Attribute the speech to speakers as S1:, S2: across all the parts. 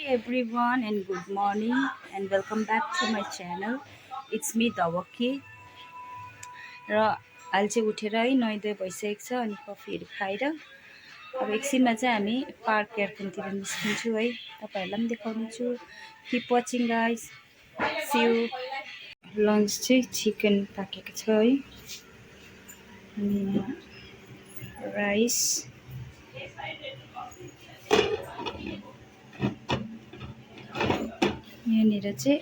S1: Everyone and good morning and welcome back to my channel. It's me Dawaki र अहिले चाहिँ उठेर है नुहाइधुवाइ भइसकेको छ अनि कफीहरू खाएर अब एकछिनमा चाहिँ हामी पार्क एयरपोर्टतिर निस्किन्छु है तपाईहरुलाई पनि देखाउने छु keep watching guys see you lunch चाहिँ चिकन पाकेको छ है अनि राइस यहाँनिर चाहिँ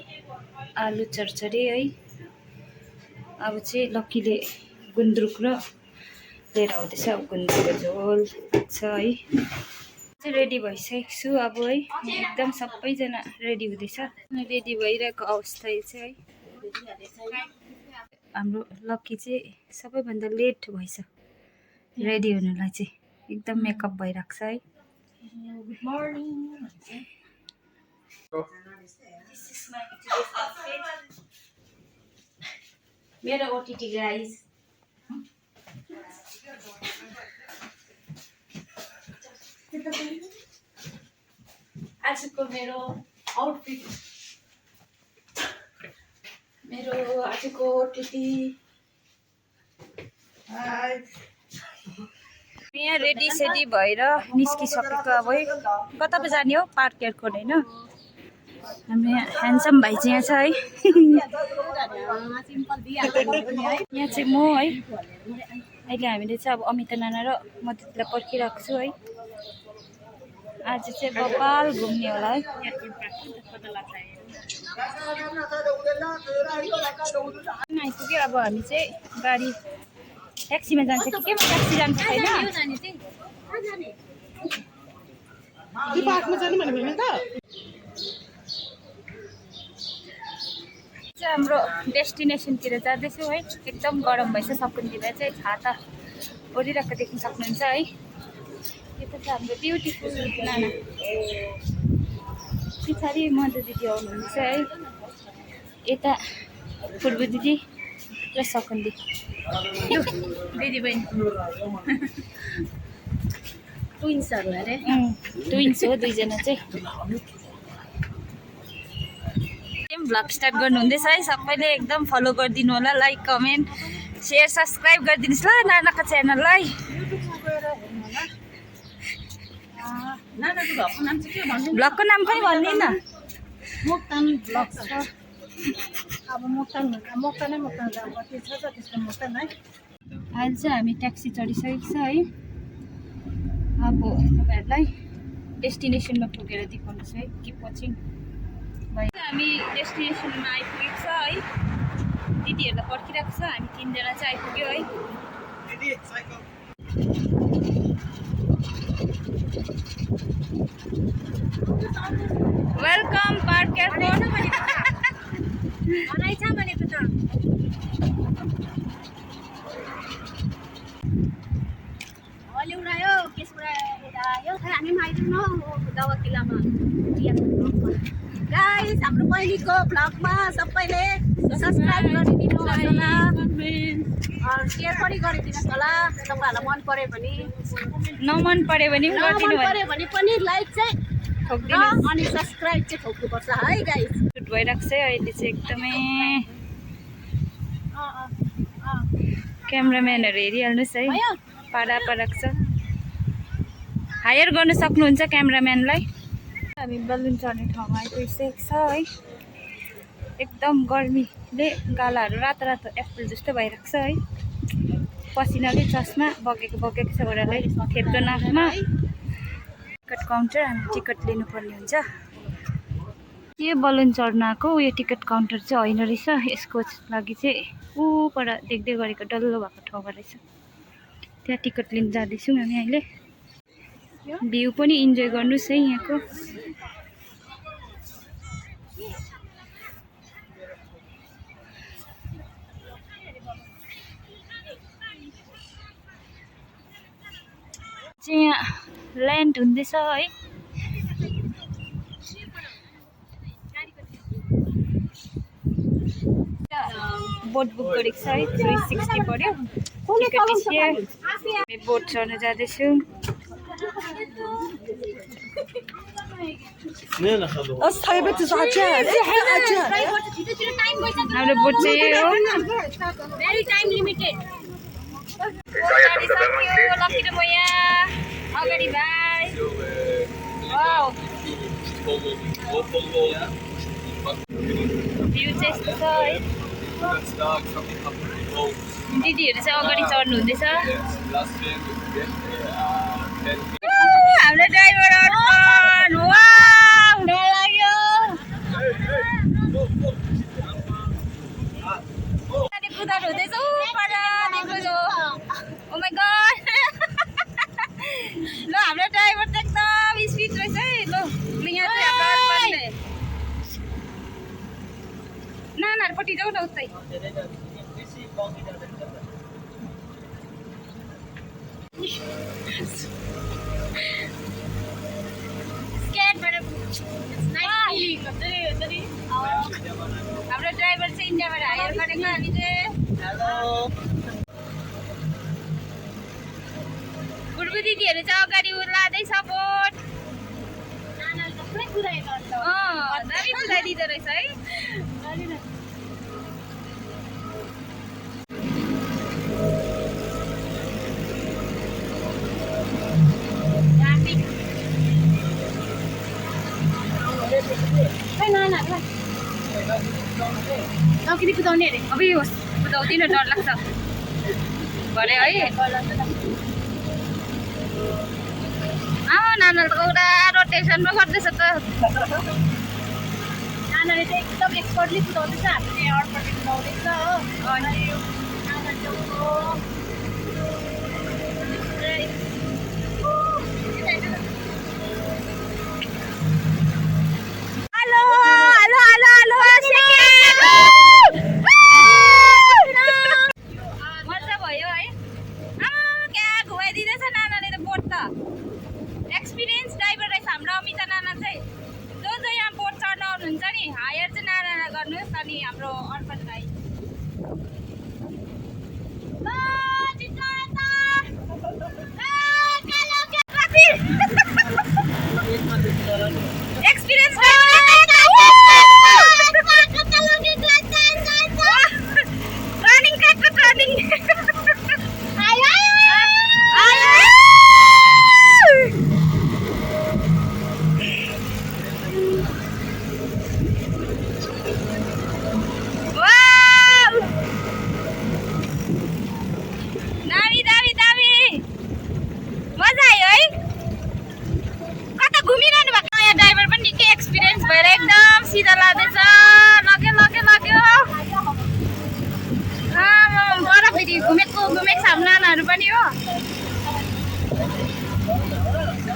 S1: आलु चरचरी है अब चाहिँ लक्कीले गुन्द्रुक र लिएर आउँदैछ गुन्द्रुकको झोल छ है चाहिँ रेडी भइसकेको छु अब है एकदम सबैजना रेडी हुँदैछ रेडी भइरहेको अवस्था चाहिँ है हाम्रो लक्की चाहिँ सबैभन्दा लेट भइछ रेडी हुनलाई चाहिँ एकदम मेकअप भइरहेको छ है good morning This is my today's outfit. मेरो OTT guys. आजको मेरो आउटफिट मेरो आजको OTT यहाँ रेडी सेडी भएर निस्किसकेको अब है कता पो जाने हो पार्क एयरपोर्ट हैन हाम्रो ह्यान्डसम भाइ चाहिँ यहाँ छ है यहाँ चाहिँ म है अहिले हामीले चाहिँ अब अमिता नाना र म दिदीलाई पर्खिरहेको छु है आज चाहिँ बपाल घुम्ने होला है आइपुग्यो अब हामी चाहिँ गाडी ट्याक्सीमा जान्छ कि के ट्याक्सी जान्छ छैन हाम्रो डेस्टिनेसनतिर जाँदैछु है एकदम गरम भएछ सकुनतिर चाहिँ छाता ओढिरहेको देख्न सक्नुहुन्छ है यता चाहिँ हाम्रो ब्युटिफुल नाना पछाडि मधु दिदी आउनुहुन्छ है यता पूर्व दिदी र सकुन दिदी बहिनी ट्विन्सहरू अरे ट्विन्स हो दुईजना चाहिँ भ्लग स्टार्ट गर्नुहुँदैछ है सबैले एकदम फलो गरिदिनु होला लाइक कमेन्ट सेयर सब्सक्राइब गरिदिनुहोस् ल नानाको च्यानललाई भ्लगको नाम पनि भन्नु न मोक्तान भ्लग छ अब मोक्तान मोक्तान कति छ त्यसको मोक्तान है अहिले चाहिँ हामी ट्याक्सी चढिसकेको छ है अब तपाईँहरूलाई डेस्टिनेसनमा पुगेर देखाउनु छ है किप वाचिङ हामी डेस्टिनेसनमा आइपुगेको छ है दिदीहरूलाई पर्खिरहेको छ हामी तीनजना चाहिँ आइपुग्यो है वेलकम पार्क एयरपोर्ट भनेको त अलि उडायो केस उडायो हामी आइदिनु दवा किल्लामा गाइस हाम्रो पहिलेको भ्लगमा सबैले सब्स्क्राइब गरिदिनु होला शेयर पनि गरिदिनुहोस् होला तपाईहरुलाई मन पर्यो भने नमन पर्यो भने पनि लाइक चाहिँ ठोक्दिनुस् अनि सब्स्क्राइब चाहिँ ठोक्नुपर्छ है गाइस सुट भइराख्छ है अहिले चाहिँ एकदमै क्यामेराम्यानहरु हेरिहाल्नुस् है पारा छ हायर गर्न सक्नुहुन्छ क्यामेराम्यानलाई हामी बलुन चढ्ने ठाउँमा आइपुगिसकेको छ है एकदम गर्मीले गालाहरू रातो रातो एप्पल जस्तो भइरहेको छ है पसिनाले चस्मा बगेको छ ओरालाई थेप्दो नाकमा टिकट काउन्टर हामी टिकट लिनुपर्ने हुन्छ के बलुन चढ्न आएको यो टिकट काउन्टर चाहिँ होइन रहेछ यसको लागि चाहिँ ऊ पर देख्दै गरेको डल्लो भएको ठाउँमा रहेछ त्यहाँ टिकट लिन जाँदैछौँ हामी अहिले भ्यू पनि इन्जोय गर्नुस् है यहाँको चाहिँ यहाँ ल्यान्ड हुँदैछ है बोट बुक गरेको छ है 360 पर्यो बोट चढ्न जाँदैछु
S2: أصحابي تسعة شهر
S1: हाम्रो बोट चाहिँ हो
S3: Very time limited.
S1: गाडी सक्यो लकी र म यहाँ अगाडि भाइ वाउ भ्यू चाहिँ यस्तो छ है दिदीहरू चाहिँ अगाडि चढ्नु हुँदैछ हाम्रो ड्राइभर अर्पण वाउ डर लाग्यो कुदार हुँदैछ पर देख्नु ओ माय गॉड ल हाम्रो ड्राइभर त एकदम स्पिड रहेछ है ल यहाँ चाहिँ हाम्रो अर्पणले नानाहरूपट्टि जाऊ न उतै हाम्रो ड्राइभर चाहिँ इन्डियाबाट हायर गरेको हामी चाहिँ बुढबु दिदीहरू चाहिँ अगाडि लाँदैछ बोट दामी कुदाइदिँदो रहेछ है
S3: किन कुदाउने अरे
S1: अब यो कुदाउँदिन डर लाग्छ भरे है नानाले त एउटा रोटेसनमा गर्दैछ त
S3: नानाले चाहिँ एकदम एक्सपर्टली कुदाउँदैछ हामीले अर्पणले कुदाउँदैछ हो
S1: हेलो हेलो हेलो हेलो मजा भयो है क्या घुमाइदिँदैछ नानाले त बोट त एक्सपिरियन्स ड्राइभर रहेछ हाम्रो अमिता नाना चाहिँ जो जो यहाँ बोट चढ्न आउनुहुन्छ नि हायर चाहिँ नाना गर्नुहोस् अनि हाम्रो अर्पण भाइ एक्सपिरियन्स सिधा लाँदैछ लग्यो लग्यो लग्यो बर फेरि घुमेको छ हाम्रो नानाहरू पनि हो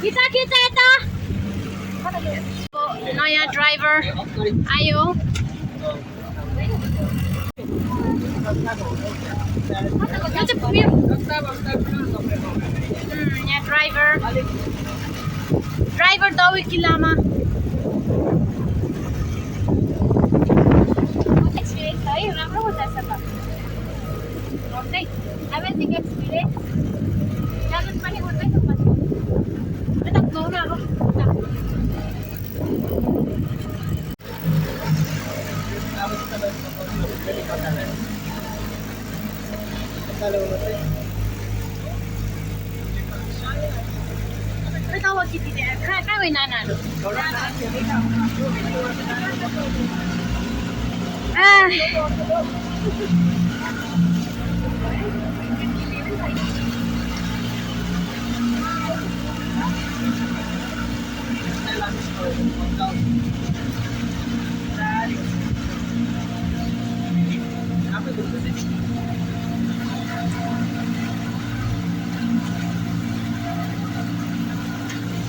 S3: खिचा खिचा यता नयाँ ड्राइभर आयो यहाँ ड्राइभर दौडी किल्लामा
S1: राम्रो हुँदैछ त अमेजिङ एक्सपिरियन्स जानु पनि हुँदैछ यता घुमाउनु अब
S3: यता हो कि दिदी कहाँ गयो नानाहरू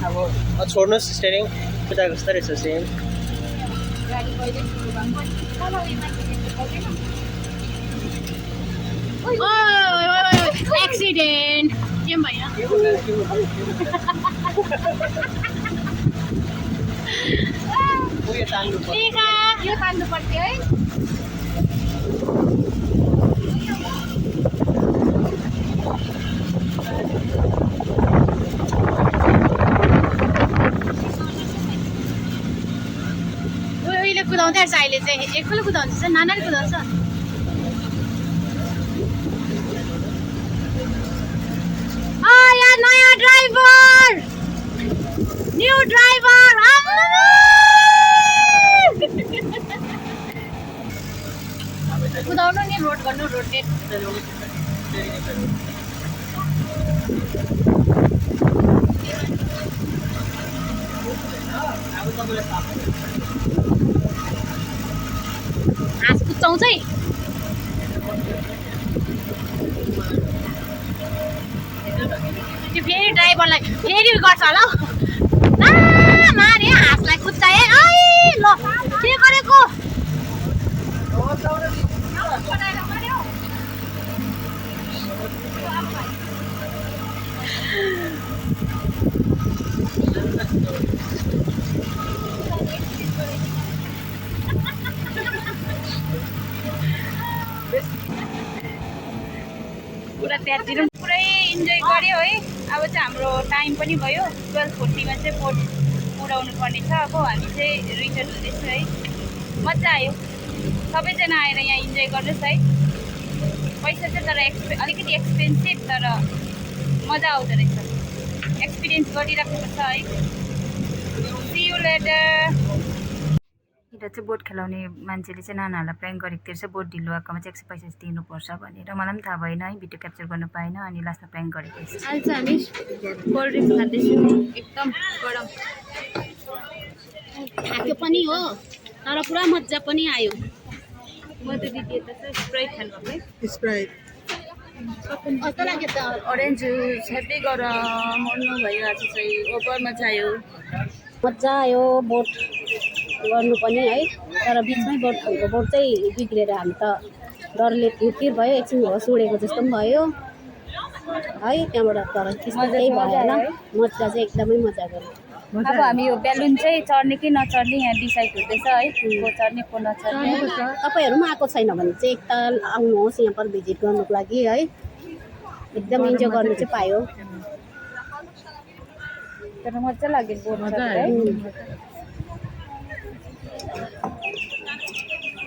S2: अब छोड्नुहोस् स्टेरिङ उता कस्तो रहेछ सेम
S3: एक्सिडेन्ट के भयो
S1: यो तान्नु पर्थ्यो है
S3: कुदाउँदै रहेछ अहिले चाहिँ एक्लै कुदाउँदैछ नानाले कुदाउँछ यहाँ नयाँ ड्राइभर न्यू ड्राइभर कुदाउनु नि रोड गर्नु रोड डेट हाँस कुचाउँछ है त्यो फेरि ड्राइभरलाई फेरि गर्छ होला हौ मारे हाँसलाई कुचाए है ल के गरेको
S1: पुरा त्यहाँतिर पुरै इन्जोय गऱ्यो है अब चाहिँ हाम्रो टाइम पनि भयो 12:40 मा चाहिँ बोट उडाउनु पर्ने छ अब हामी चाहिँ रिटर्न हुँदैछौँ है मजा आयो सबैजना आएर यहाँ इन्जोय गर्नुहोस् है पैसा चाहिँ तर अलिकति एक्सपेन्सिभ तर मजा आउँदो रहेछ एक्सपिरियन्स गरिराख्नुपर्छ है सी यू लेटर यहाँ चाहिँ बोट खेलाउने मान्छेले चाहिँ नानाहरूलाई प्र्याङ्क गरेको थियो चाहिँ बोट ढिलो आएकोमा चाहिँ 100 पैसा तिर्नुपर्छ भनेर मलाई पनि थाहा भएन है भिडियो क्याप्चर गर्नु पाएन अनि लास्टमा प्र्याङ्क गरेको रहेछ
S3: अहिले चाहिँ हामी कोल्ड ड्रिङ्क्स खाँदैछौँ एकदम गरम थाक्यो पनि हो तर पुरा मजा पनि आयो
S1: म त दिदी यता चाहिँ स्प्राइट खानुभएको है
S2: स्प्राइट
S3: कस्तो लाग्यो त
S1: अरेन्ज जुस हेभी गरम मर्नु भयो आज चाहिँ ओभर मजा आयो
S3: मजा आयो बोट गर्नु पनि है तर बिचमै बोट खाएको बोट चाहिँ बिग्रेर हामी त डरले तिर भयो एकछिन होस उडेको जस्तो पनि भयो है त्यहाँबाट तर त्यस्तो केही भएन मजा चाहिँ एकदमै मजा गऱ्यो
S1: अब हामी यो बेलुन चाहिँ चढ्ने कि नचढ्ने यहाँ डिसाइड हुँदैछ है को चढ्ने को नचढ्ने
S3: तपाईँहरू पनि आएको छैन भने चाहिँ एकताल आउनुहोस् यहाँ पर भिजिट गर्नुको लागि है एकदम इन्जोय गर्नु चाहिँ पायो
S1: तर मजा लाग्यो बोट है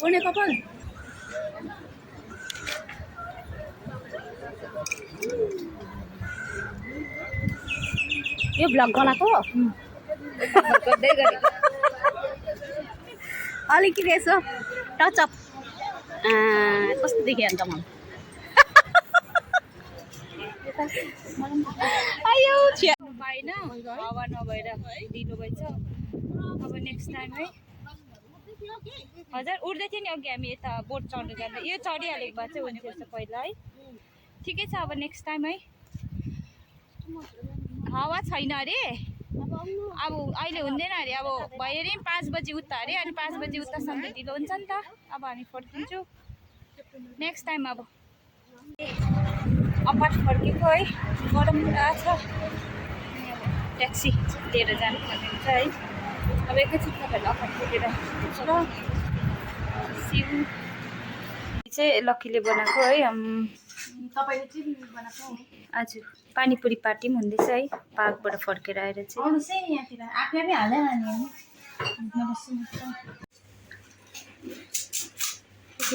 S3: उड्ने कपाल यो भ्लग बनाएको
S1: गर्दै गरेँ
S3: अलिकति यसो टचअप कस्तो देखेँ अन्त मलाई आयो
S1: पाएन हावा नभएर ढिलो भएछ अब नेक्स्ट टाइम है हजुर उड्दै थियो नि अघि हामी यता बोट चढ्नु जाँदा यो चढिहालेको भए चाहिँ हुन्थ्यो रहेछ पहिला है ठिकै छ अब नेक्स्ट टाइम है हावा छैन अरे अब अहिले हुँदैन अरे अब भयो अरे 5 बजी उता अरे अनि 5 बजी उतासम्म ढिलो हुन्छ नि त अब हामी फर्किन्छौँ नेक्स्ट टाइम अब अपार्ट फर्केको है गरम पुरा छ ट्याक्सी लिएर जानुपर्ने हुन्छ है अब एकैछिन तपाईँहरूलाई अपार्ट फर्केर ल सिउ चाहिँ लक्कीले बनाएको है
S3: तपाईँले चाहिँ बनाएको
S1: हजुर पानीपुरी पार्टी पनि हुँदैछ है पार्कबाट फर्केर आएर चाहिँ
S3: आउनुहोस् है यहाँतिर आफै पनि हाल्दैन नि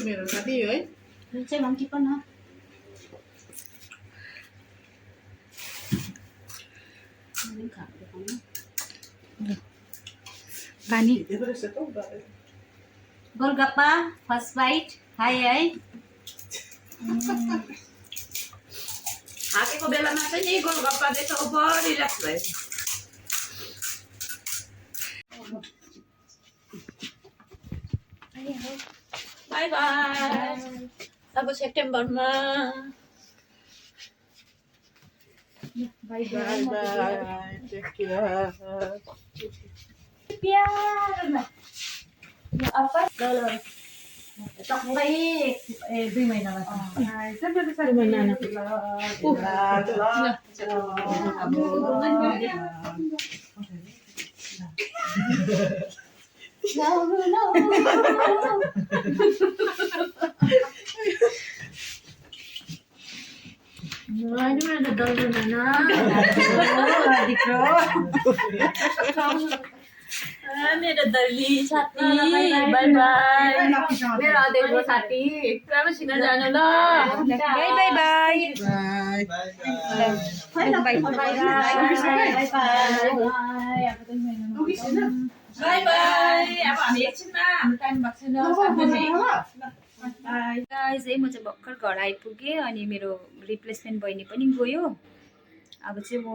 S2: मेरो साथी है
S3: चाहिँ भन्टी पनि
S1: पानी
S3: गोलगप्पा फर्स्ट बाइट खाएँ है
S4: हाकेको बेलामा चाहिँ नि गोलगप्पा चाहिँ ओभर रिल्याक्स भयो बाई बाई अब सेप्टेम्बरमा
S2: बाई बाई टेक केयर
S3: टक्कै 2 महिनामा
S4: मेरो दर्ली साथी बाई बाई मेरो अदेको साथी राम्रोसित जानु ल
S1: by by by
S4: by by अब हामी एकछिनमा हाम्रो टाइम भएको छैन
S1: गाइज है म चाहिँ भर्खर घर आइपुगेँ अनि मेरो रिप्लेसमेन्ट बहिनी पनि गयो। अब चाहिँ म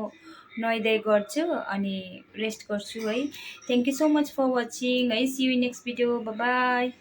S1: नुहाइधुवाइ गर्छु अनि रेस्ट गर्छु है। Thank you so much for watching है। See you next video. Bye by.